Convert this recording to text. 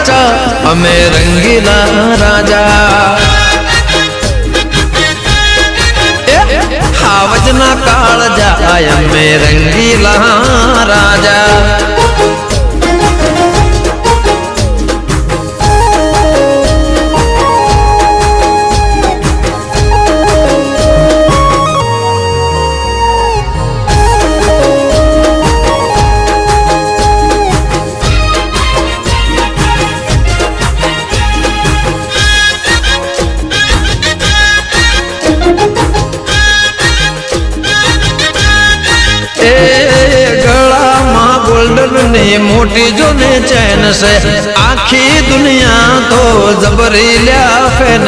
राजा अमे रंगीला राजा हावजना काल जाय अमे रंगीला राजा मोटी जो ने चैन से आखी दुनिया तो जबरील्या फैन